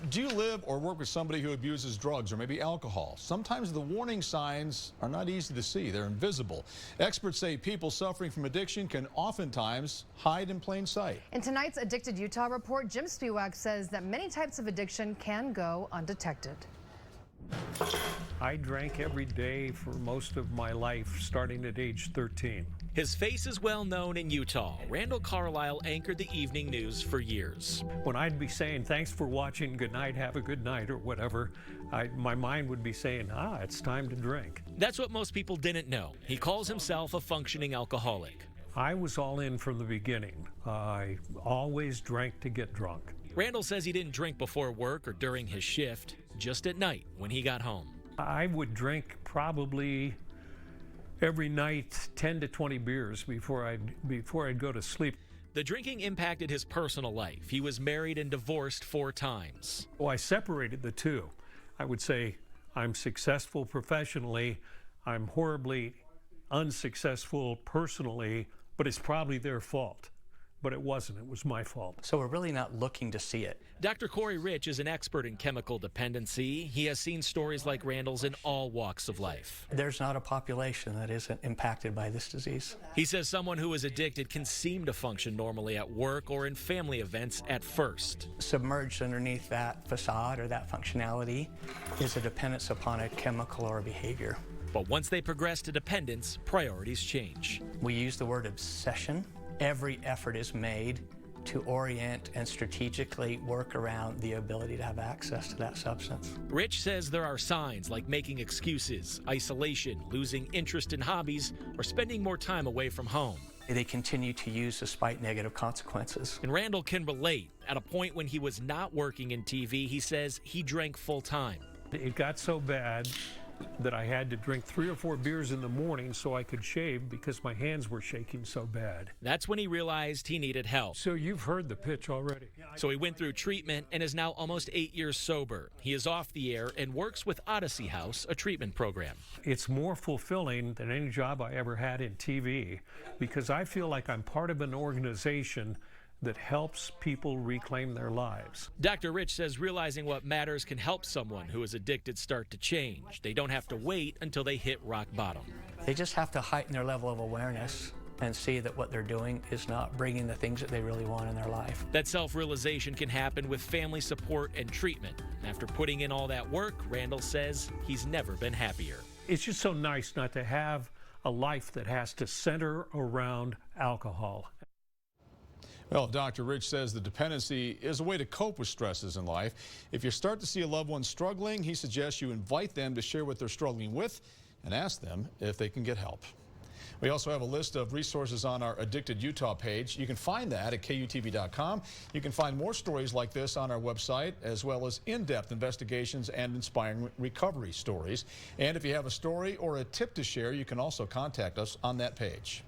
Do you live or work with somebody who abuses drugs or maybe alcohol? Sometimes the warning signs are not easy to see. They're invisible. Experts say people suffering from addiction can oftentimes hide in plain sight. In tonight's Addicted Utah report, Jim Spiewak says that many types of addiction can go undetected. I drank every day for most of my life, starting at age 13. His face is well known in Utah. Randall Carlisle anchored the evening news for years. When I'd be saying, thanks for watching, good night, have a good night, or whatever, my mind would be saying, it's time to drink. That's what most people didn't know. He calls himself a functioning alcoholic. I was all in from the beginning. I always drank to get drunk. Randall says he didn't drink before work or during his shift, just at night when he got home. I would drink probably every night 10 to 20 beers before I'd go to sleep. The drinking impacted his personal life. He was married and divorced 4 times. I separated the two. I would say I'm successful professionally, I'm horribly unsuccessful personally, but it's probably their fault. But it wasn't. It was my fault. So we're really not looking to see it. Dr. Corey Rich is an expert in chemical dependency. He has seen stories like Randall's in all walks of life. There's not a population that isn't impacted by this disease. He says someone who is addicted can seem to function normally at work or in family events at first. Submerged underneath that facade or that functionality is a dependence upon a chemical or a behavior. But once they progress to dependence, priorities change. We use the word obsession. Every effort is made to orient and strategically work around the ability to have access to that substance. Rich says there are signs like making excuses, isolation, losing interest in hobbies, or spending more time away from home. They continue to use despite negative consequences. And Randall can relate. At a point when he was not working in TV, he says he drank full time. It got so bad that I had to drink 3 or 4 beers in the morning so I could shave because my hands were shaking so bad. That's when he realized he needed help. So you've heard the pitch already. So he went through treatment and is now almost 8 years sober. He is off the air and works with Odyssey House, a treatment program. It's more fulfilling than any job I ever had in TV because I feel like I'm part of an organization that helps people reclaim their lives. Dr. Rich says realizing what matters can help someone who is addicted start to change. They don't have to wait until they hit rock bottom. They just have to heighten their level of awareness and see that what they're doing is not bringing the things that they really want in their life. That self-realization can happen with family support and treatment. After putting in all that work, Randall says he's never been happier. It's just so nice not to have a life that has to center around alcohol. Well, Dr. Rich says the dependency is a way to cope with stresses in life. If you start to see a loved one struggling, he suggests you invite them to share what they're struggling with and ask them if they can get help. We also have a list of resources on our Addicted Utah page. You can find that at KUTV.com. You can find more stories like this on our website, as well as in-depth investigations and inspiring recovery stories. And if you have a story or a tip to share, you can also contact us on that page.